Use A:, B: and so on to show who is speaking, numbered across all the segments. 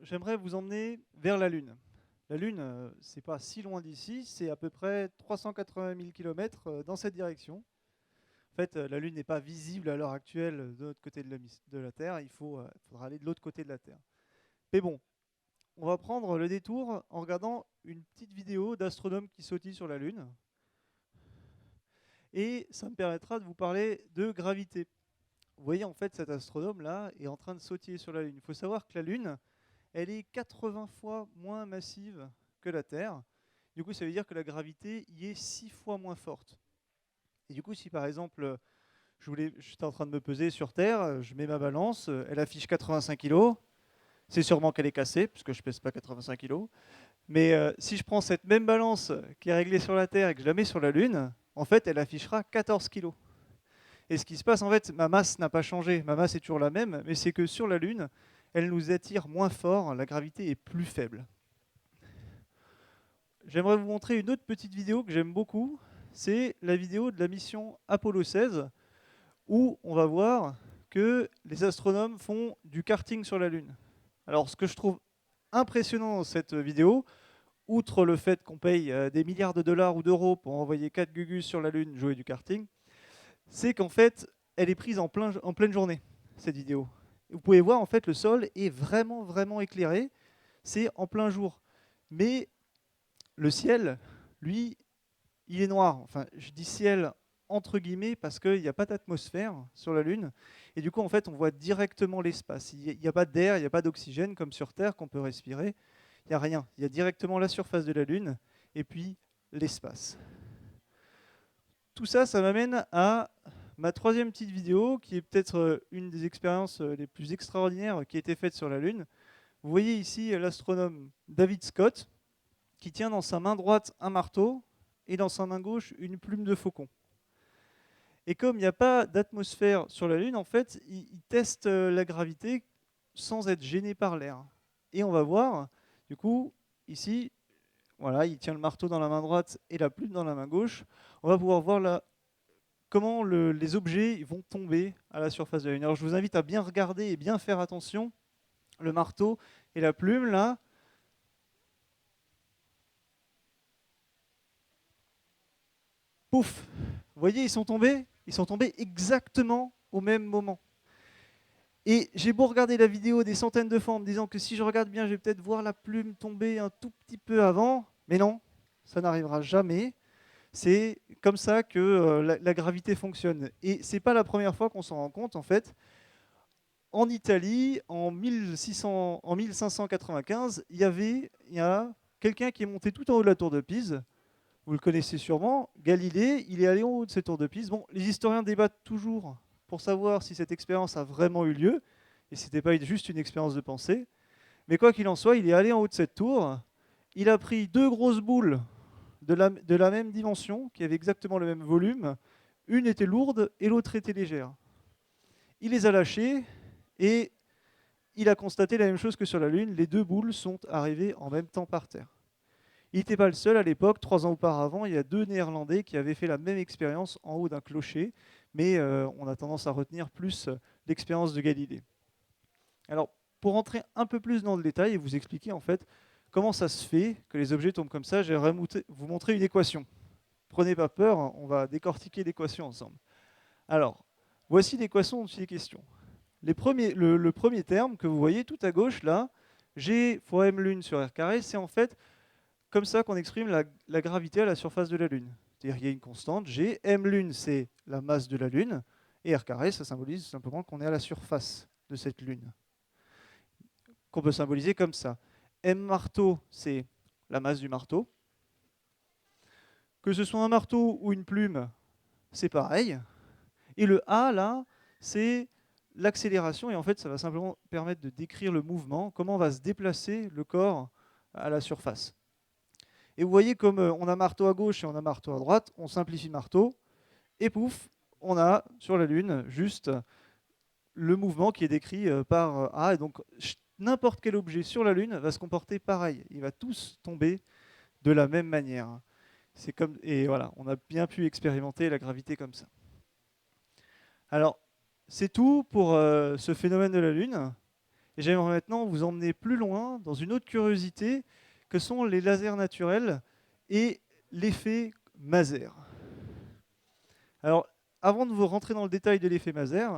A: J'aimerais vous emmener vers la Lune. La Lune, c'est pas si loin d'ici, c'est à peu près 380 000 km dans cette direction. En fait, la Lune n'est pas visible à l'heure actuelle de l'autre côté de la Terre, faudra aller de l'autre côté de la Terre. Mais bon, on va prendre le détour en regardant une petite vidéo d'astronomes qui sautillent sur la Lune. Et ça me permettra de vous parler de gravité. Vous voyez, en fait, cet astronome-là est en train de sautiller sur la Lune. Il faut savoir que la Lune, elle est 80 fois moins massive que la Terre. Du coup, ça veut dire que la gravité y est 6 fois moins forte. Et du coup, si par exemple, j'étais en train de me peser sur Terre, je mets ma balance, elle affiche 85 kg, c'est sûrement qu'elle est cassée, puisque je ne pèse pas 85 kg. Mais si je prends cette même balance qui est réglée sur la Terre et que je la mets sur la Lune, en fait, elle affichera 14 kg. Et ce qui se passe, en fait, ma masse n'a pas changé, ma masse est toujours la même, mais c'est que sur la Lune, elle nous attire moins fort, la gravité est plus faible. J'aimerais vous montrer une autre petite vidéo que j'aime beaucoup. C'est la vidéo de la mission Apollo 16, où on va voir que les astronomes font du karting sur la Lune. Alors, ce que je trouve impressionnant dans cette vidéo, outre le fait qu'on paye des milliards de dollars ou d'euros pour envoyer 4 gugus sur la Lune jouer du karting, c'est qu'en fait, elle est prise en pleine journée, cette vidéo. Vous pouvez voir, en fait, le sol est vraiment, vraiment éclairé. C'est en plein jour. Mais le ciel, lui, il est noir. Enfin, je dis ciel entre guillemets parce qu'il n'y a pas d'atmosphère sur la Lune. Et du coup, en fait, on voit directement l'espace. Il n'y a pas d'air, il n'y a pas d'oxygène comme sur Terre qu'on peut respirer. Il n'y a rien. Il y a directement la surface de la Lune et puis l'espace. Tout ça, ça m'amène à ma troisième petite vidéo, qui est peut-être une des expériences les plus extraordinaires qui a été faite sur la Lune. Vous voyez ici l'astronome David Scott, qui tient dans sa main droite un marteau et dans sa main gauche une plume de faucon. Et comme il n'y a pas d'atmosphère sur la Lune, en fait, il teste la gravité sans être gêné par l'air. Et on va voir, du coup, ici, voilà, il tient le marteau dans la main droite et la plume dans la main gauche. On va pouvoir voir là comment les objets vont tomber à la surface de la Lune. Alors je vous invite à bien regarder et bien faire attention. Le marteau et la plume, là, pouf! Vous voyez, ils sont tombés exactement au même moment. Et j'ai beau regarder la vidéo des centaines de fois en me disant que si je regarde bien, je vais peut-être voir la plume tomber un tout petit peu avant, mais non, ça n'arrivera jamais. C'est comme ça que la gravité fonctionne. Et c'est pas la première fois qu'on s'en rend compte, en fait. En Italie, en 1595, il y a quelqu'un qui est monté tout en haut de la tour de Pise. Vous le connaissez sûrement, Galilée, il est allé en haut de cette tour de Pise. Bon, les historiens débattent toujours pour savoir si cette expérience a vraiment eu lieu, et ce n'était pas juste une expérience de pensée. Mais quoi qu'il en soit, il est allé en haut de cette tour, il a pris deux grosses boules de la même dimension, qui avaient exactement le même volume. Une était lourde et l'autre était légère. Il les a lâchées et il a constaté la même chose que sur la Lune, les deux boules sont arrivées en même temps par terre. Il n'était pas le seul à l'époque, 3 ans auparavant, il y a deux Néerlandais qui avaient fait la même expérience en haut d'un clocher, mais on a tendance à retenir plus l'expérience de Galilée. Alors, pour rentrer un peu plus dans le détail et vous expliquer en fait comment ça se fait que les objets tombent comme ça, j'aimerais vous montrer une équation. Prenez pas peur, on va décortiquer l'équation ensemble. Alors, voici l'équation dont il est question. Le premier terme que vous voyez tout à gauche là, G fois m lune sur r carré, c'est en fait comme ça qu'on exprime la gravité à la surface de la Lune. C'est-à-dire qu'il y a une constante, G, m lune c'est la masse de la Lune, et r carré ça symbolise simplement qu'on est à la surface de cette Lune. Qu'on peut symboliser comme ça. M marteau c'est la masse du marteau. Que ce soit un marteau ou une plume, c'est pareil. Et le A là, c'est l'accélération, et en fait ça va simplement permettre de décrire le mouvement, comment va se déplacer le corps à la surface. Et vous voyez comme on a marteau à gauche et on a marteau à droite, on simplifie marteau, et pouf, on a sur la Lune juste le mouvement qui est décrit par A. Et donc n'importe quel objet sur la Lune va se comporter pareil. Il va tous tomber de la même manière. Et voilà, on a bien pu expérimenter la gravité comme ça. Alors, c'est tout pour ce phénomène de la Lune. Et j'aimerais maintenant vous emmener plus loin dans une autre curiosité que sont les lasers naturels et l'effet Maser. Alors, avant de vous rentrer dans le détail de l'effet Maser,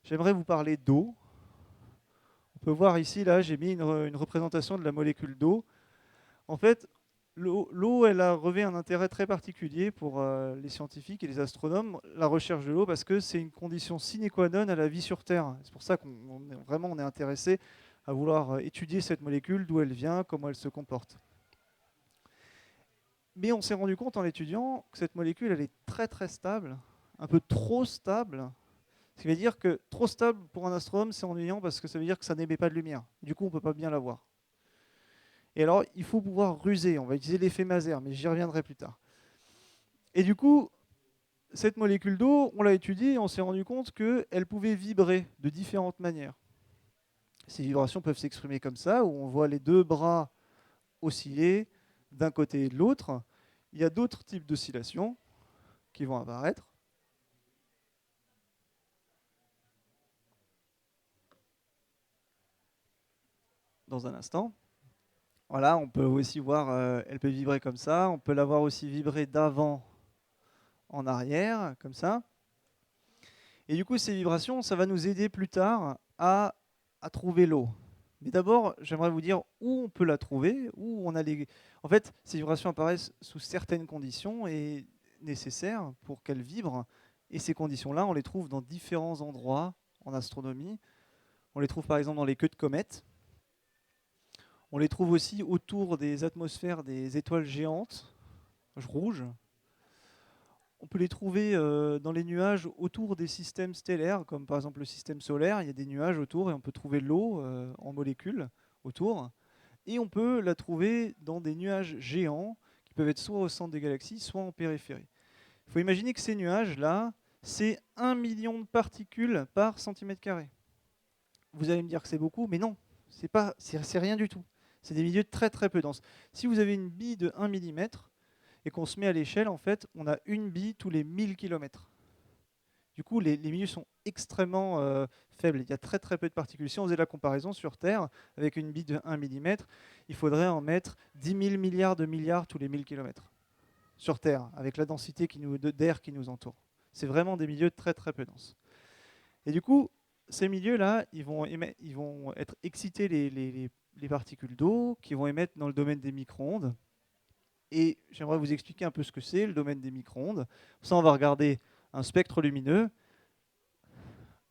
A: j'aimerais vous parler d'eau. On peut voir ici, là, j'ai mis une représentation de la molécule d'eau. En fait, l'eau, elle a revêt un intérêt très particulier pour les scientifiques et les astronomes, la recherche de l'eau, parce que c'est une condition sine qua non à la vie sur Terre. C'est pour ça on est intéressé à vouloir étudier cette molécule, d'où elle vient, comment elle se comporte. Mais on s'est rendu compte en l'étudiant que cette molécule, elle est très très stable, un peu trop stable. Ce qui veut dire que trop stable pour un astronome, c'est ennuyant parce que ça veut dire que ça n'émet pas de lumière. Du coup, on ne peut pas bien la voir. Et alors, il faut pouvoir ruser. On va utiliser l'effet Maser, mais j'y reviendrai plus tard. Et du coup, cette molécule d'eau, on l'a étudiée et on s'est rendu compte qu'elle pouvait vibrer de différentes manières. Ces vibrations peuvent s'exprimer comme ça, où on voit les deux bras osciller d'un côté et de l'autre. Il y a d'autres types d'oscillations qui vont apparaître. Dans un instant. Voilà, on peut aussi voir, elle peut vibrer comme ça. On peut la voir aussi vibrer d'avant en arrière, comme ça. Et du coup, ces vibrations, ça va nous aider plus tard à trouver l'eau. Mais d'abord, j'aimerais vous dire où on peut la trouver, où on a les... En fait, ces vibrations apparaissent sous certaines conditions et nécessaires pour qu'elles vibrent. Et ces conditions-là, on les trouve dans différents endroits en astronomie. On les trouve par exemple dans les queues de comètes. On les trouve aussi autour des atmosphères des étoiles géantes, rouges. On peut les trouver dans les nuages autour des systèmes stellaires, comme par exemple le système solaire. Il y a des nuages autour et on peut trouver l'eau en molécules autour. Et on peut la trouver dans des nuages géants qui peuvent être soit au centre des galaxies, soit en périphérie. Il faut imaginer que ces nuages-là, c'est 1 million de particules par centimètre carré. Vous allez me dire que c'est beaucoup, mais non, c'est rien du tout. C'est des milieux très très peu denses. Si vous avez une bille de 1 mm, et qu'on se met à l'échelle, en fait, on a une bille tous les 1000 km. Du coup, les milieux sont extrêmement faibles. Il y a très très peu de particules. Si on faisait la comparaison sur Terre, avec une bille de 1 mm, il faudrait en mettre 10 000 milliards de milliards tous les 1000 km. Sur Terre, avec la densité d'air qui nous entoure. C'est vraiment des milieux très très peu denses. Et du coup, ces milieux-là, ils vont être excités les particules d'eau, qui vont émettre dans le domaine des micro-ondes. Et j'aimerais vous expliquer un peu ce que c'est, le domaine des micro-ondes. Pour ça, on va regarder un spectre lumineux.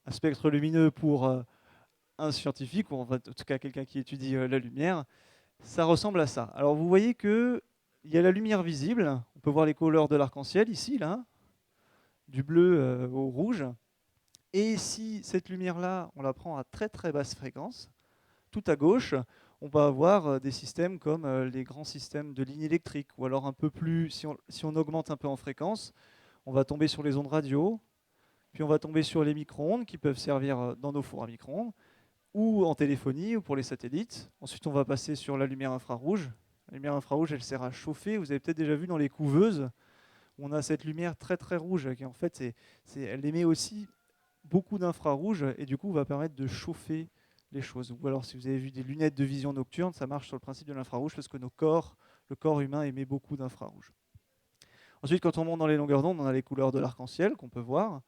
A: Un spectre lumineux pour un scientifique, ou en tout cas quelqu'un qui étudie la lumière. Ça ressemble à ça. Alors vous voyez qu'il y a la lumière visible. On peut voir les couleurs de l'arc-en-ciel ici, là, du bleu au rouge. Et si cette lumière-là, on la prend à très très basse fréquence, tout à gauche, on va avoir des systèmes comme les grands systèmes de lignes électriques, ou alors un peu plus, si on augmente un peu en fréquence, on va tomber sur les ondes radio, puis on va tomber sur les micro-ondes qui peuvent servir dans nos fours à micro-ondes, ou en téléphonie, ou pour les satellites. Ensuite, on va passer sur la lumière infrarouge. La lumière infrarouge, elle sert à chauffer. Vous avez peut-être déjà vu dans les couveuses, on a cette lumière très très rouge, qui en fait, elle émet aussi beaucoup d'infrarouge, et du coup, va permettre de chauffer les choses. Ou alors, si vous avez vu des lunettes de vision nocturne, ça marche sur le principe de l'infrarouge parce que le corps humain émet beaucoup d'infrarouge. Ensuite, quand on monte dans les longueurs d'onde, on a les couleurs de l'arc-en-ciel qu'on peut voir.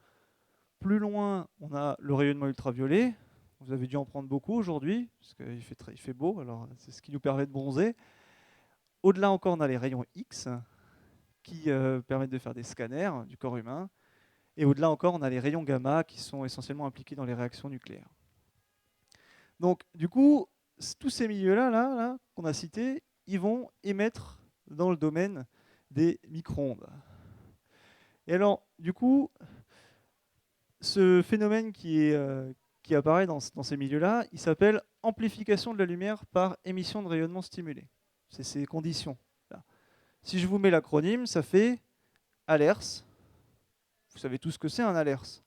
A: Plus loin, on a le rayonnement ultraviolet. Vous avez dû en prendre beaucoup aujourd'hui parce qu'il il fait beau, alors c'est ce qui nous permet de bronzer. Au-delà encore, on a les rayons X qui permettent de faire des scanners du corps humain. Et au-delà encore, on a les rayons gamma qui sont essentiellement impliqués dans les réactions nucléaires. Donc, du coup, tous ces milieux-là qu'on a cités, ils vont émettre dans le domaine des micro-ondes. Et alors, du coup, ce phénomène qui apparaît dans ces milieux-là, il s'appelle amplification de la lumière par émission de rayonnement stimulé. C'est ces conditions-là. Si je vous mets l'acronyme, ça fait ALERS. Vous savez tous ce que c'est un ALERS.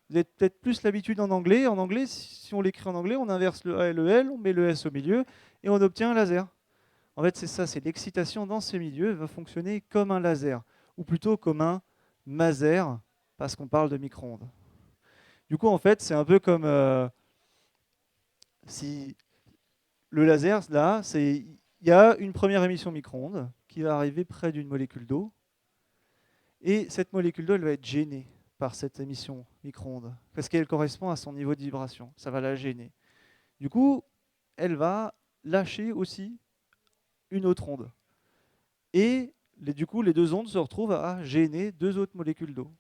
A: Vous avez peut-être plus l'habitude en anglais. En anglais, si on l'écrit en anglais, on inverse le A et le L, on met le S au milieu et on obtient un laser. En fait, c'est ça, c'est l'excitation dans ces milieux va fonctionner comme un laser, ou plutôt comme un maser, parce qu'on parle de micro-ondes. Du coup, en fait, c'est un peu comme Si le laser, là, il y a une première émission micro-ondes qui va arriver près d'une molécule d'eau. Et cette molécule d'eau, elle va être gênée par cette émission micro-ondes, parce qu'elle correspond à son niveau de vibration. Ça va la gêner. Du coup, elle va lâcher aussi une autre onde. Et du coup, les deux ondes se retrouvent à gêner deux autres molécules d'eau.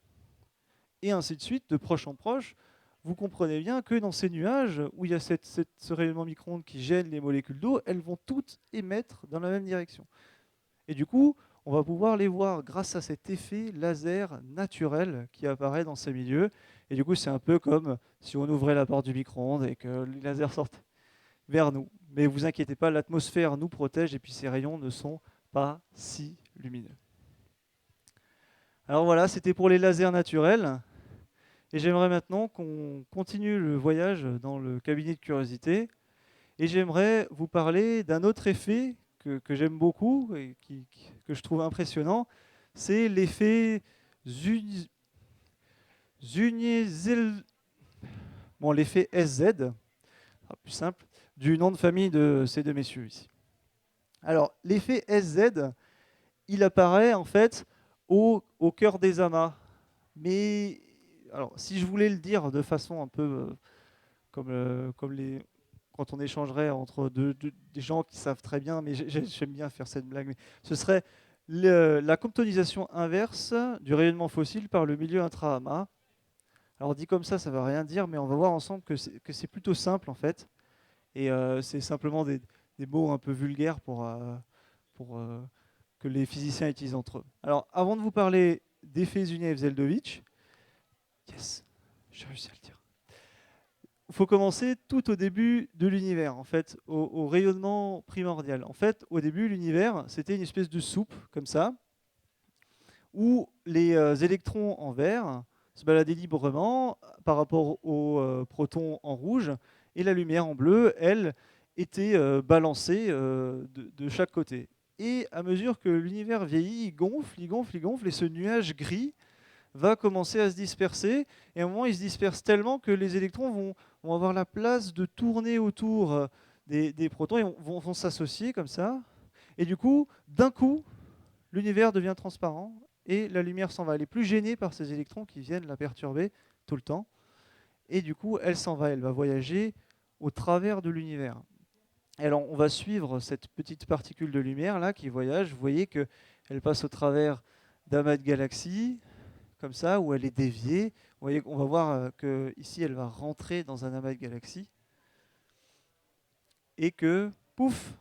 A: Et ainsi de suite, de proche en proche. Vous comprenez bien que dans ces nuages, où il y a ce rayonnement micro-ondes qui gêne les molécules d'eau, elles vont toutes émettre dans la même direction. Et du coup, on va pouvoir les voir grâce à cet effet laser naturel qui apparaît dans ces milieux. Et du coup, c'est un peu comme si on ouvrait la porte du micro-ondes et que les lasers sortent vers nous. Mais vous inquiétez pas, l'atmosphère nous protège et puis ces rayons ne sont pas si lumineux. Alors voilà, c'était pour les lasers naturels. Et j'aimerais maintenant qu'on continue le voyage dans le cabinet de curiosité. Et j'aimerais vous parler d'un autre effet que j'aime beaucoup et que je trouve impressionnant. C'est l'effet l'effet SZ, plus simple, du nom de famille de ces deux messieurs ici. Alors, l'effet SZ, il apparaît en fait au cœur des amas. Mais alors, si je voulais le dire de façon un peu quand on échangerait entre des gens qui savent très bien, mais j'aime bien faire cette blague, mais ce serait la comptonisation inverse du rayonnement fossile par le milieu intra-amas. Alors dit comme ça ne veut rien dire, mais on va voir ensemble que c'est plutôt simple en fait. Et c'est simplement des mots un peu vulgaires pour que les physiciens utilisent entre eux. Alors avant de vous parler d'effet Zuniaev-Zeldovich, yes, j'ai réussi à le dire. Il faut commencer tout au début de l'univers, en fait, au rayonnement primordial. En fait, au début, l'univers, c'était une espèce de soupe, comme ça, où les électrons en vert se baladaient librement par rapport aux protons en rouge, et la lumière en bleu, elle, était balancée de chaque côté. Et à mesure que l'univers vieillit, il gonfle, il gonfle, il gonfle, et ce nuage gris va commencer à se disperser, et à un moment, il se disperse tellement que les électrons vont avoir la place de tourner autour des protons, et vont s'associer comme ça. Et du coup, d'un coup, l'univers devient transparent, et la lumière s'en va. Elle est plus gênée par ces électrons qui viennent la perturber tout le temps. Et du coup, elle s'en va, elle va voyager au travers de l'univers. Alors, on va suivre cette petite particule de lumière là qui voyage. Vous voyez qu'elle passe au travers d'amas de galaxies, comme ça, où elle est déviée. Vous voyez, on va voir que ici, elle va rentrer dans un amas de galaxies et que, pouf,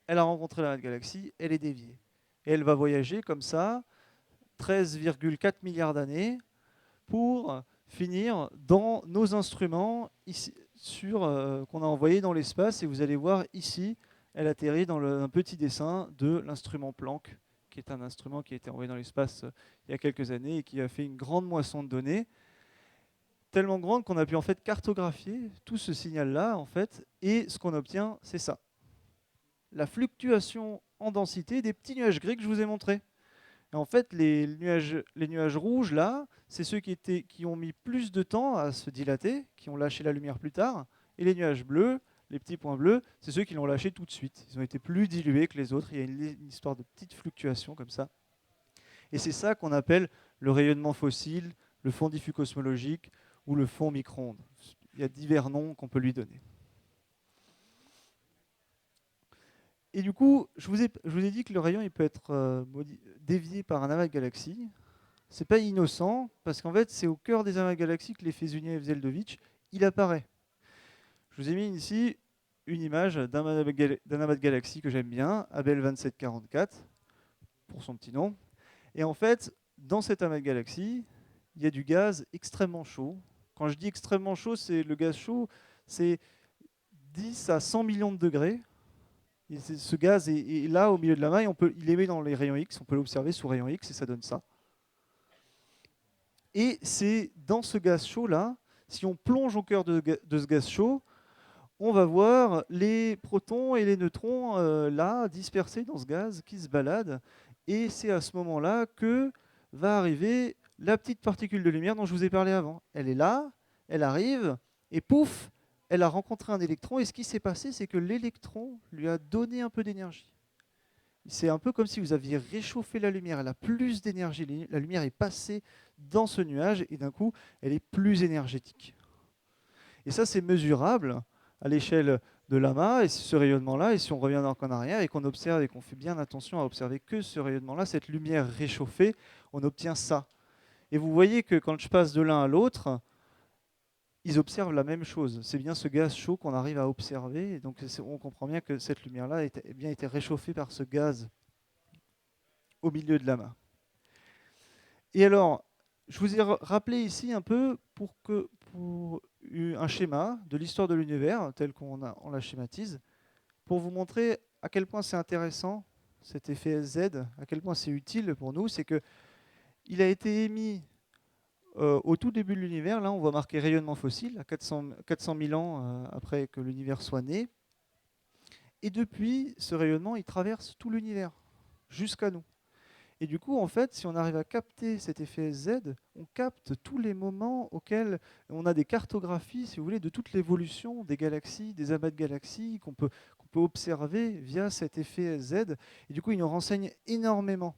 A: elle a rencontré l'amas de galaxies, elle est déviée. Et elle va voyager comme ça, 13,4 milliards d'années, pour finir dans nos instruments ici, qu'on a envoyés dans l'espace. Et vous allez voir ici, elle atterrit dans un petit dessin de l'instrument Planck, qui est un instrument qui a été envoyé dans l'espace il y a quelques années et qui a fait une grande moisson de données, tellement grande qu'on a pu en fait cartographier tout ce signal-là, en fait, et ce qu'on obtient, c'est ça. La fluctuation en densité des petits nuages gris que je vous ai montrés. Et en fait, les nuages rouges, là, c'est ceux qui ont mis plus de temps à se dilater, qui ont lâché la lumière plus tard, et les nuages bleus, les petits points bleus, c'est ceux qui l'ont lâché tout de suite. Ils ont été plus dilués que les autres. Il y a une histoire de petites fluctuations comme ça. Et c'est ça qu'on appelle le rayonnement fossile, le fond diffus cosmologique ou le fond micro-ondes. Il y a divers noms qu'on peut lui donner. Et du coup, je vous ai dit que le rayon il peut être dévié par un amas de galaxies. C'est pas innocent, parce qu'en fait, c'est au cœur des amas de galaxies que l'effet Zuniaev-Zeldovich il apparaît. Je vous ai mis ici une image d'un amas de galaxies que j'aime bien, Abel 2744, pour son petit nom. Et en fait, dans cet amas de galaxies, il y a du gaz extrêmement chaud. Quand je dis extrêmement chaud, c'est le gaz chaud, c'est 10 à 100 millions de degrés. Et ce gaz est là au milieu de l'amas et il émet dans les rayons X, on peut l'observer sous rayons X et ça donne ça. Et c'est dans ce gaz chaud-là, si on plonge au cœur de ce gaz chaud, on va voir les protons et les neutrons là, dispersés dans ce gaz qui se balade. Et c'est à ce moment-là que va arriver la petite particule de lumière dont je vous ai parlé avant. Elle est là, elle arrive, et pouf, elle a rencontré un électron, et ce qui s'est passé, c'est que l'électron lui a donné un peu d'énergie. C'est un peu comme si vous aviez réchauffé la lumière, elle a plus d'énergie, la lumière est passée dans ce nuage, et d'un coup, elle est plus énergétique. Et ça, c'est mesurable à l'échelle de l'amas, et ce rayonnement-là, et si on revient donc en arrière, et qu'on observe, et qu'on fait bien attention à observer que ce rayonnement-là, cette lumière réchauffée, on obtient ça. Et vous voyez que quand je passe de l'un à l'autre, ils observent la même chose. C'est bien ce gaz chaud qu'on arrive à observer. Et donc on comprend bien que cette lumière-là a bien été réchauffée par ce gaz au milieu de l'amas. Et alors, je vous ai rappelé ici un peu pour un schéma de l'histoire de l'univers tel on la schématise, pour vous montrer à quel point c'est intéressant cet effet SZ, à quel point c'est utile pour nous. C'est que il a été émis au tout début de l'univers. Là, on voit marqué rayonnement fossile, à 400 000 ans après que l'univers soit né. Et depuis, ce rayonnement, il traverse tout l'univers, jusqu'à nous. Et du coup, en fait, si on arrive à capter cet effet Z, on capte tous les moments auxquels on a des cartographies, si vous voulez, de toute l'évolution des galaxies, des amas de galaxies qu'on peut observer via cet effet Z. Et du coup, il nous renseigne énormément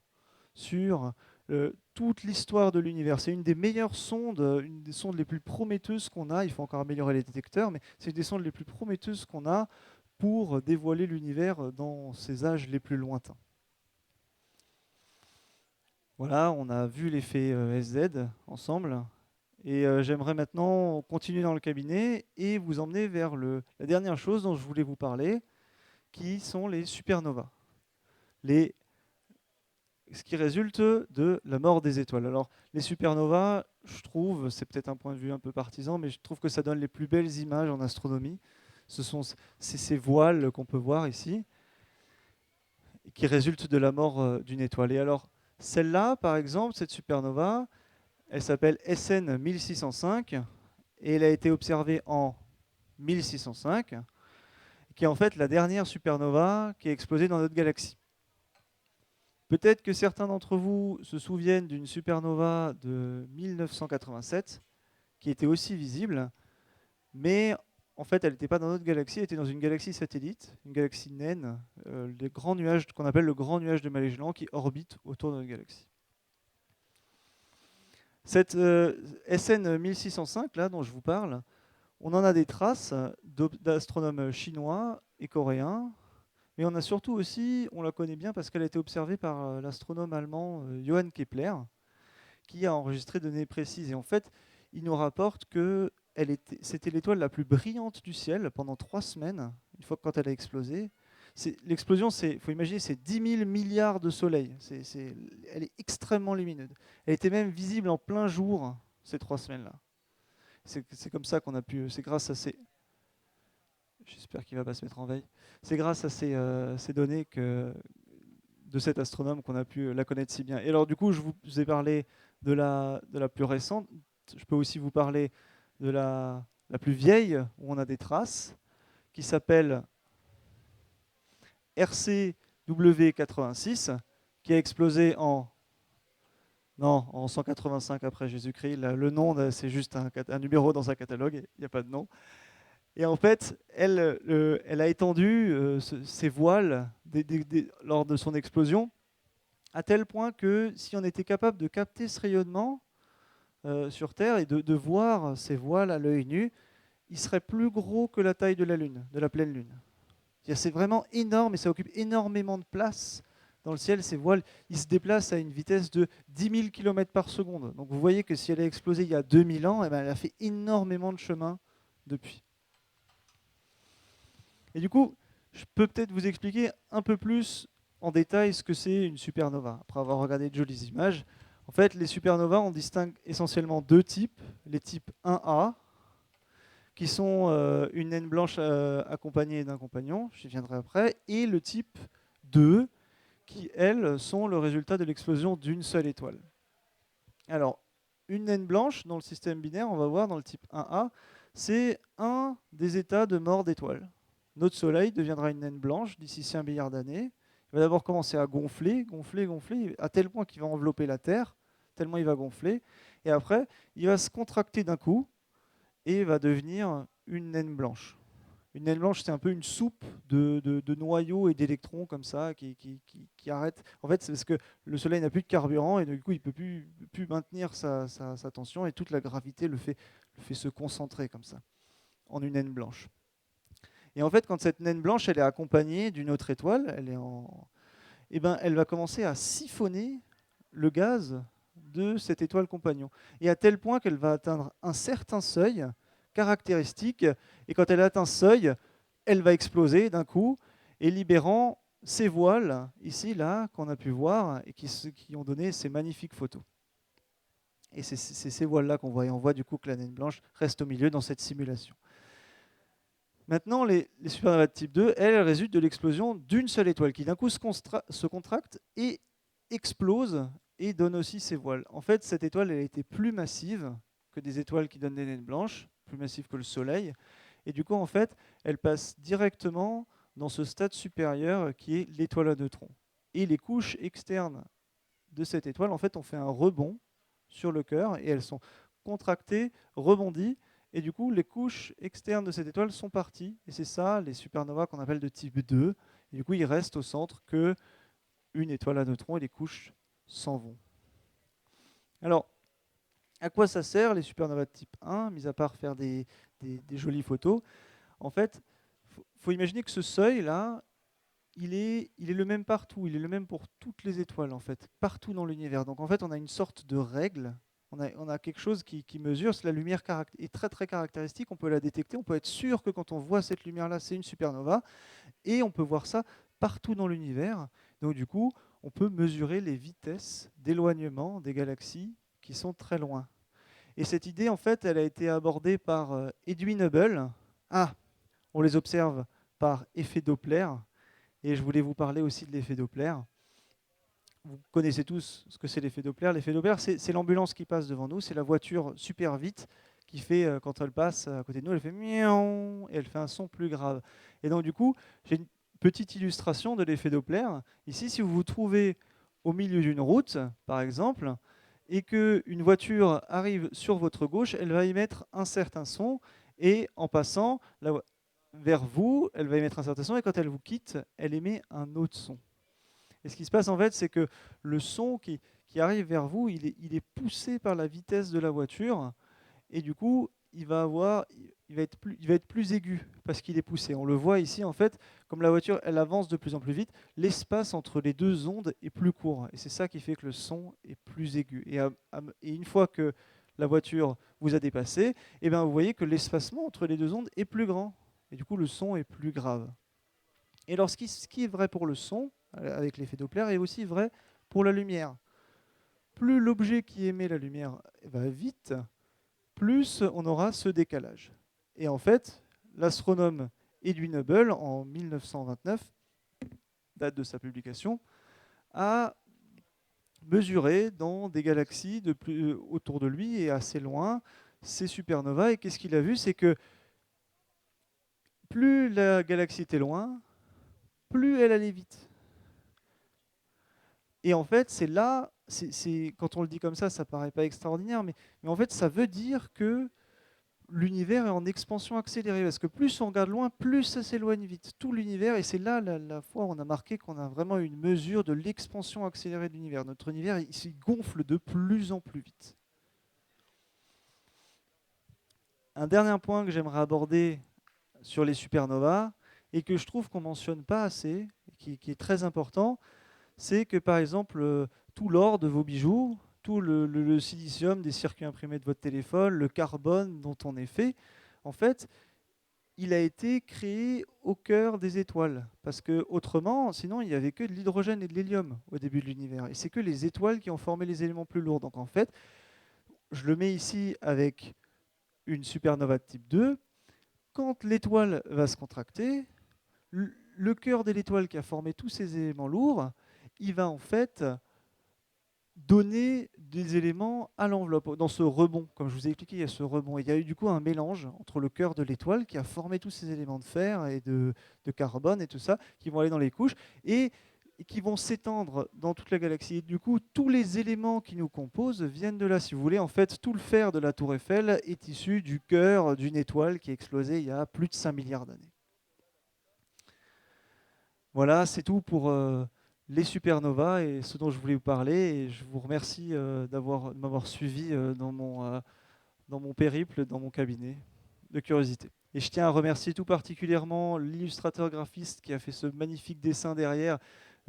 A: sur toute l'histoire de l'univers. C'est une des meilleures sondes, une des sondes les plus prometteuses qu'on a. Il faut encore améliorer les détecteurs, mais c'est une des sondes les plus prometteuses qu'on a pour dévoiler l'univers dans ses âges les plus lointains. Voilà, on a vu l'effet SZ ensemble. Et j'aimerais maintenant continuer dans le cabinet et vous emmener vers la dernière chose dont je voulais vous parler, qui sont les supernovas. Ce qui résulte de la mort des étoiles. Alors, les supernovas, je trouve, c'est peut-être un point de vue un peu partisan, mais je trouve que ça donne les plus belles images en astronomie. Ce sont ces voiles qu'on peut voir ici, qui résultent de la mort d'une étoile. Et alors, celle-là, par exemple, cette supernova, elle s'appelle SN 1605, et elle a été observée en 1605, qui est en fait la dernière supernova qui a explosé dans notre galaxie. Peut-être que certains d'entre vous se souviennent d'une supernova de 1987 qui était aussi visible, mais en fait elle n'était pas dans notre galaxie, elle était dans une galaxie satellite, une galaxie naine, les grands nuages qu'on appelle le grand nuage de Magellan qui orbite autour de notre galaxie. Cette SN 1605 là dont je vous parle, on en a des traces d'astronomes chinois et coréens. Mais on a surtout aussi, on la connaît bien parce qu'elle a été observée par l'astronome allemand Johann Kepler, qui a enregistré des données précises. Et en fait, il nous rapporte que c'était l'étoile la plus brillante du ciel pendant 3 semaines, une fois quand elle a explosé. L'explosion, il faut imaginer, c'est 10 000 milliards de soleils. Elle est extrêmement lumineuse. Elle était même visible en plein jour ces 3 semaines-là. C'est comme ça qu'on a pu, c'est grâce à ces... J'espère qu'il ne va pas se mettre en veille. C'est grâce à ces données de cet astronome qu'on a pu la connaître si bien. Et alors du coup, je vous ai parlé de la plus récente. Je peux aussi vous parler de la plus vieille, où on a des traces, qui s'appelle RCW86, qui a explosé en 185 après Jésus-Christ. Le nom, c'est juste un numéro dans un catalogue, il n'y a pas de nom. Et en fait, elle a étendu ses voiles lors de son explosion, à tel point que si on était capable de capter ce rayonnement sur Terre et de voir ces voiles à l'œil nu, il serait plus gros que la taille de la Lune, de la pleine Lune. C'est vraiment énorme et ça occupe énormément de place dans le ciel. Ces voiles, ils se déplacent à une vitesse de 10 000 km par seconde. Donc vous voyez que si elle a explosé il y a 2000 ans, eh ben, elle a fait énormément de chemin depuis. Et du coup, je peux peut-être vous expliquer un peu plus en détail ce que c'est une supernova, après avoir regardé de jolies images. En fait, les supernovas, on distingue essentiellement 2 types. Les types 1A, qui sont une naine blanche accompagnée d'un compagnon, j'y viendrai après, et le type 2, qui, elles, sont le résultat de l'explosion d'une seule étoile. Alors, une naine blanche, dans le système binaire, on va voir dans le type 1A, c'est un des états de mort d'étoiles. Notre Soleil deviendra une naine blanche d'ici 5 milliards d'années. Il va d'abord commencer à gonfler, à tel point qu'il va envelopper la Terre, tellement il va gonfler. Et après, il va se contracter d'un coup et va devenir une naine blanche. Une naine blanche, c'est un peu une soupe de noyaux et d'électrons comme ça qui arrêtent. En fait, c'est parce que le Soleil n'a plus de carburant et du coup, il ne peut plus maintenir sa tension et toute la gravité le fait se concentrer comme ça, en une naine blanche. Et en fait, quand cette naine blanche elle est accompagnée d'une autre étoile, eh ben, elle va commencer à siphonner le gaz de cette étoile compagnon. Et à tel point qu'elle va atteindre un certain seuil caractéristique. Et quand elle atteint ce seuil, elle va exploser d'un coup et libérant ces voiles, ici, là, qu'on a pu voir et qui ont donné ces magnifiques photos. Et c'est ces voiles-là qu'on voit. Et on voit du coup que la naine blanche reste au milieu dans cette simulation. Maintenant, les supernovas de type 2, elles résultent de l'explosion d'une seule étoile qui d'un coup se contracte et explose et donne aussi ses voiles. En fait, cette étoile elle a été plus massive que des étoiles qui donnent des naines blanches, plus massive que le Soleil. Et du coup, en fait, elle passe directement dans ce stade supérieur qui est l'étoile à neutrons. Et les couches externes de cette étoile, en fait, ont fait un rebond sur le cœur et elles sont contractées, rebondies. Et du coup, les couches externes de cette étoile sont parties. Et c'est ça, les supernovas qu'on appelle de type 2. Et du coup, il reste au centre que une étoile à neutrons et les couches s'en vont. Alors, à quoi ça sert les supernovas de type 1, mis à part faire des jolies photos? En fait, il faut imaginer que ce seuil-là, il est le même partout. Il est le même pour toutes les étoiles, en fait, partout dans l'univers. Donc, en fait, on a une sorte de règle. On a quelque chose qui mesure. La lumière est très, très caractéristique. On peut la détecter. On peut être sûr que quand on voit cette lumière-là, c'est une supernova. Et on peut voir ça partout dans l'univers. Donc, du coup, on peut mesurer les vitesses d'éloignement des galaxies qui sont très loin. Et cette idée, en fait, elle a été abordée par Edwin Hubble. Ah, on les observe par effet Doppler. Et je voulais vous parler aussi de l'effet Doppler. Vous connaissez tous ce que c'est l'effet Doppler. L'effet Doppler, c'est l'ambulance qui passe devant nous, c'est la voiture super vite qui fait, quand elle passe à côté de nous, elle fait miaou et elle fait un son plus grave. Et donc du coup, j'ai une petite illustration de l'effet Doppler. Ici, si vous vous trouvez au milieu d'une route, par exemple, et qu'une voiture arrive sur votre gauche, elle va émettre un certain son, et en passant vers vous, elle va émettre un certain son, et quand elle vous quitte, elle émet un autre son. Et ce qui se passe en fait, c'est que le son qui arrive vers vous, il est poussé par la vitesse de la voiture, et du coup, il va être plus aigu parce qu'il est poussé. On le voit ici, en fait, comme la voiture elle avance de plus en plus vite, l'espace entre les deux ondes est plus court. Et c'est ça qui fait que le son est plus aigu. Et une fois que la voiture vous a dépassé, eh bien, vous voyez que l'espacement entre les deux ondes est plus grand. Et du coup, le son est plus grave. Et alors, ce qui est vrai pour le son, avec l'effet Doppler, est aussi vrai pour la lumière. Plus l'objet qui émet la lumière va vite, plus on aura ce décalage. Et en fait, l'astronome Edwin Hubble, en 1929, date de sa publication, a mesuré dans des galaxies autour de lui et assez loin ces supernovas. Et qu'est-ce qu'il a vu? C'est que plus la galaxie était loin, plus elle allait vite. Et en fait, c'est là, quand on le dit comme ça paraît pas extraordinaire, mais en fait, ça veut dire que l'univers est en expansion accélérée, parce que plus on regarde loin, plus ça s'éloigne vite. Tout l'univers, et c'est là la fois où on a marqué qu'on a vraiment une mesure de l'expansion accélérée de l'univers. Notre univers, il gonfle de plus en plus vite. Un dernier point que j'aimerais aborder sur les supernovas, et que je trouve qu'on ne mentionne pas assez, qui est très important, c'est que par exemple, tout l'or de vos bijoux, tout le silicium des circuits imprimés de votre téléphone, le carbone dont on est fait, en fait, il a été créé au cœur des étoiles. Parce que autrement, sinon, il n'y avait que de l'hydrogène et de l'hélium au début de l'univers. Et c'est que les étoiles qui ont formé les éléments plus lourds. Donc en fait, je le mets ici avec une supernova de type 2. Quand l'étoile va se contracter, le cœur de l'étoile qui a formé tous ces éléments lourds, il va en fait donner des éléments à l'enveloppe. Dans ce rebond, comme je vous ai expliqué, il y a ce rebond. Il y a eu du coup un mélange entre le cœur de l'étoile qui a formé tous ces éléments de fer et de carbone et tout ça, qui vont aller dans les couches. Et et qui vont s'étendre dans toute la galaxie. Et du coup, tous les éléments qui nous composent viennent de là. Si vous voulez, en fait, tout le fer de la Tour Eiffel est issu du cœur d'une étoile qui a explosé il y a plus de 5 milliards d'années. Voilà, c'est tout pour les supernovas et ce dont je voulais vous parler. Et je vous remercie de m'avoir suivi dans mon périple, dans mon cabinet de curiosité. Et je tiens à remercier tout particulièrement l'illustrateur graphiste qui a fait ce magnifique dessin derrière,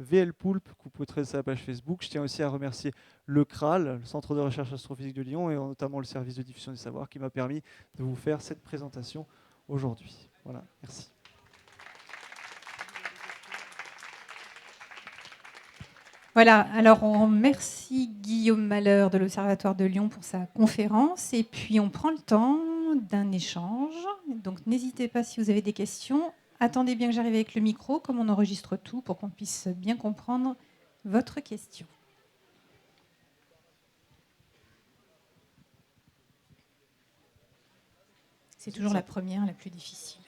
A: VL Poulpe, que vous pouvez trouver sur la page Facebook. Je tiens aussi à remercier le CRAL, le Centre de recherche astrophysique de Lyon, et notamment le service de diffusion des savoirs qui m'a permis de vous faire cette présentation aujourd'hui. Voilà, merci.
B: Voilà, alors on remercie Guillaume Malheur de l'Observatoire de Lyon pour sa conférence et puis on prend le temps d'un échange. Donc n'hésitez pas si vous avez des questions. Attendez bien que j'arrive avec le micro, comme on enregistre tout, pour qu'on puisse bien comprendre votre question. C'est toujours la première, la plus difficile.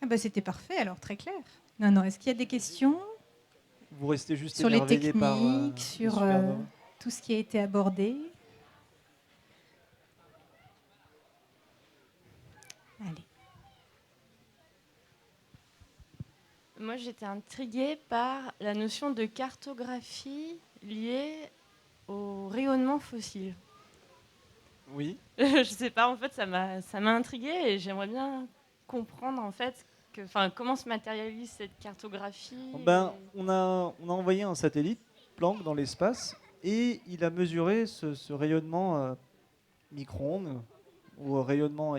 B: Ah bah c'était parfait, alors très clair. Non, est-ce qu'il y a des questions
A: Vous restez juste
B: sur les
A: émerveillé par
B: techniques, sur tout ce qui a été abordé? Allez.
C: Moi, j'étais intriguée par la notion de cartographie liée au rayonnement fossile.
A: Oui.
C: Je sais pas, en fait, ça m'a intriguée et j'aimerais bien comprendre en fait comment se matérialise cette cartographie.
A: On a envoyé un satellite Planck dans l'espace et il a mesuré ce rayonnement micro-ondes ou rayonnement.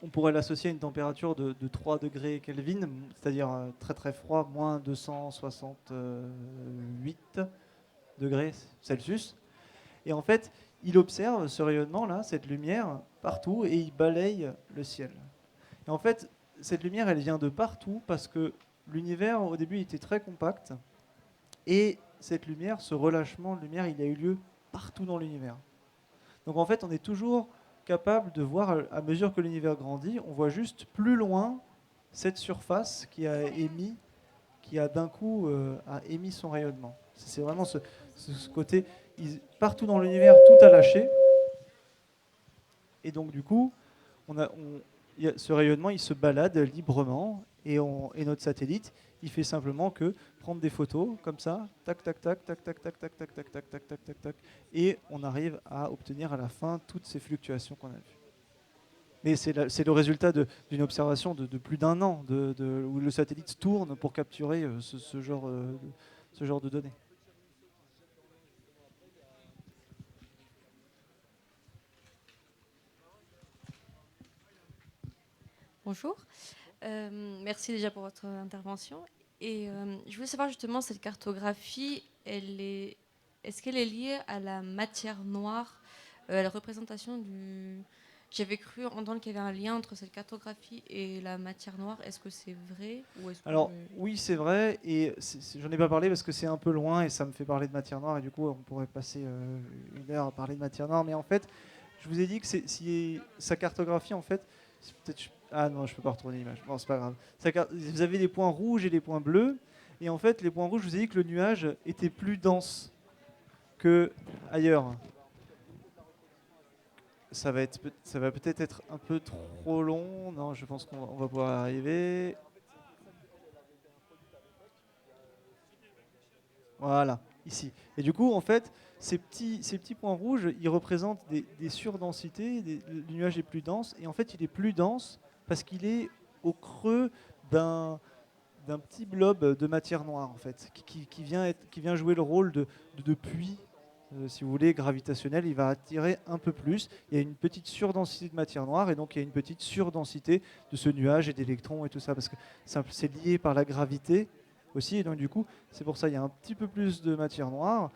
A: On pourrait l'associer à une température de 3 degrés Kelvin, c'est-à-dire très très froid, moins 268 degrés Celsius. Et en fait, il observe ce rayonnement-là, cette lumière, partout, et il balaye le ciel. Et en fait, cette lumière, elle vient de partout, parce que l'univers, au début, était très compact, et cette lumière, ce relâchement de lumière, il a eu lieu partout dans l'univers. Donc en fait, on est toujours capable de voir, à mesure que l'univers grandit, on voit juste plus loin cette surface qui a d'un coup a émis son rayonnement. C'est vraiment ce côté, partout dans l'univers, tout a lâché. Et donc du coup, ce rayonnement, il se balade librement. Et notre satellite, il fait simplement que prendre des photos comme ça, tac, tac, tac, tac, tac, tac, tac, tac, tac, tac, tac, tac, tac, tac, et on arrive à obtenir à la fin toutes ces fluctuations qu'on a vues. Mais c'est le résultat d'une observation de plus d'un an, où le satellite tourne pour capturer ce genre de données.
D: Bonjour, merci déjà pour votre intervention. Et je voulais savoir justement, cette cartographie, est-ce qu'elle est liée à la matière noire, à la représentation du... J'avais cru entendre qu'il y avait un lien entre cette cartographie et la matière noire. Est-ce que c'est vrai ou est-ce que
A: Alors oui, c'est vrai, et j'en ai pas parlé parce que c'est un peu loin et ça me fait parler de matière noire, et du coup on pourrait passer une heure à parler de matière noire, mais en fait, je vous ai dit que si sa cartographie, en fait, ah non, je peux pas retourner l'image, bon c'est pas grave. Vous avez des points rouges et des points bleus, et en fait les points rouges, je vous ai dit que le nuage était plus dense que ailleurs. Ça va peut-être être un peu trop long. Non, je pense qu'on va pouvoir arriver. Voilà, ici. Et du coup, en fait, ces petits points rouges, ils représentent des surdensités. Le nuage est plus dense. Et en fait, il est plus dense parce qu'il est au creux d'un petit blob de matière noire, en fait, qui vient jouer le rôle de puits, si vous voulez, gravitationnel. Il va attirer un peu plus. Il y a une petite surdensité de matière noire, et donc il y a une petite surdensité de ce nuage et d'électrons et tout ça, parce que c'est lié par la gravité aussi. Et donc du coup, c'est pour ça qu'il y a un petit peu plus de matière noire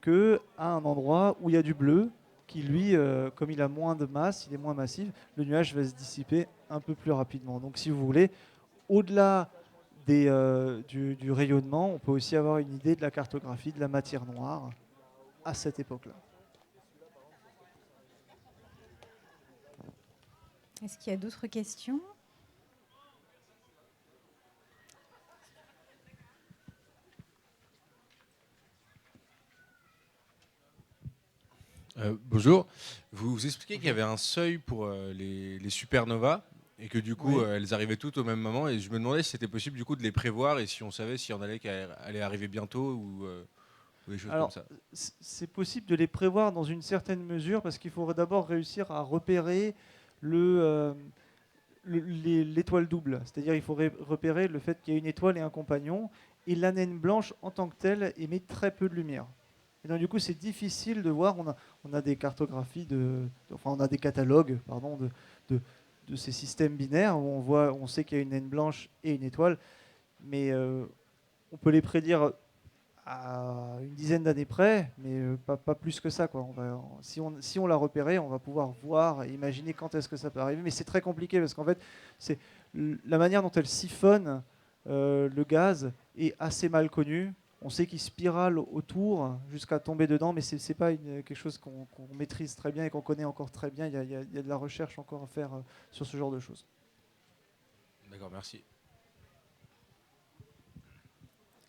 A: qu'à un endroit où il y a du bleu, qui lui, comme il a moins de masse, il est moins massif, le nuage va se dissiper un peu plus rapidement. Donc si vous voulez, au-delà du rayonnement, on peut aussi avoir une idée de la cartographie de la matière noire à cette époque-là.
B: Est-ce qu'il y a d'autres questions?
E: Bonjour. Vous expliquez qu'il y avait un seuil pour les supernovas et que du coup,
A: Oui.
E: elles arrivaient toutes au même moment. Et je me demandais si c'était possible du coup de les prévoir et si on savait si on allait arriver bientôt ou des choses comme
A: Alors,
E: ça.
A: c'est possible de les prévoir dans une certaine mesure parce qu'il faudrait d'abord réussir à repérer l'étoile double. C'est-à-dire il faut repérer le fait qu'il y a une étoile et un compagnon. Et la naine blanche, en tant que telle, émet très peu de lumière. Et donc, du coup, c'est difficile de voir. On a des cartographies, enfin, on a des catalogues, pardon, de, de ces systèmes binaires où on sait qu'il y a une naine blanche et une étoile, mais on peut les prédire à une dizaine d'années près, mais pas plus que ça, quoi. Si on l'a repéré, on va pouvoir voir et imaginer quand est-ce que ça peut arriver. Mais c'est très compliqué parce qu'en fait, c'est la manière dont elle siphonne le gaz est assez mal connue. On sait qu'il spirale autour jusqu'à tomber dedans, mais c'est pas quelque chose qu'on maîtrise très bien et qu'on connaît encore très bien. Il y a de la recherche encore à faire sur ce genre de choses.
E: D'accord, merci.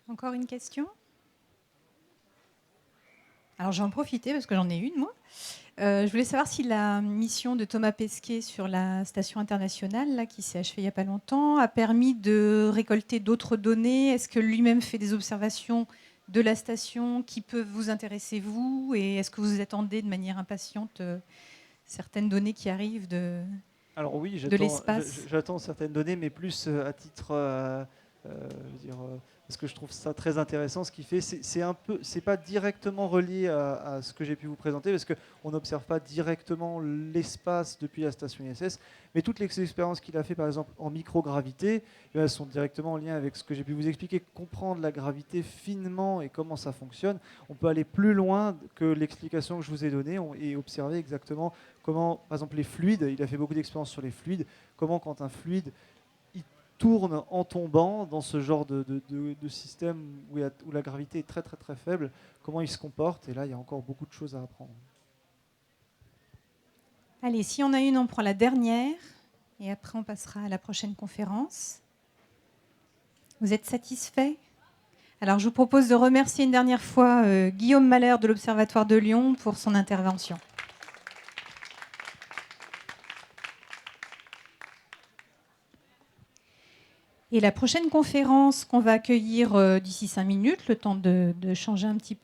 B: Encore une question? Alors, je vais en profiter parce que j'en ai une, moi. Je voulais savoir si la mission de Thomas Pesquet sur la station internationale, là, qui s'est achevée il n'y a pas longtemps, a permis de récolter d'autres données. Est-ce que lui-même fait des observations de la station qui peuvent vous intéresser, vous? Et est-ce que vous attendez de manière impatiente certaines données qui arrivent
A: Alors oui,
B: de l'espace?
A: j'attends certaines données, mais plus à titre, je veux dire, parce que je trouve ça très intéressant. Ce qu'il fait, c'est pas directement relié à ce que j'ai pu vous présenter, parce qu'on n'observe pas directement l'espace depuis la station ISS, mais toutes les expériences qu'il a fait, par exemple en microgravité, elles sont directement en lien avec ce que j'ai pu vous expliquer. Comprendre la gravité finement et comment ça fonctionne, on peut aller plus loin que l'explication que je vous ai donnée et observer exactement comment, par exemple, les fluides, il a fait beaucoup d'expériences sur les fluides, comment quand un fluide il tourne en tombant dans ce genre de système où la gravité est très très très faible, comment il se comporte, et là il y a encore beaucoup de choses à apprendre.
B: Allez, si on a une, on prend la dernière, et après on passera à la prochaine conférence. Vous êtes satisfait? Alors je vous propose de remercier une dernière fois Guillaume Mahler de l'Observatoire de Lyon pour son intervention. Et la prochaine conférence qu'on va accueillir d'ici 5 minutes, le temps de changer un petit peu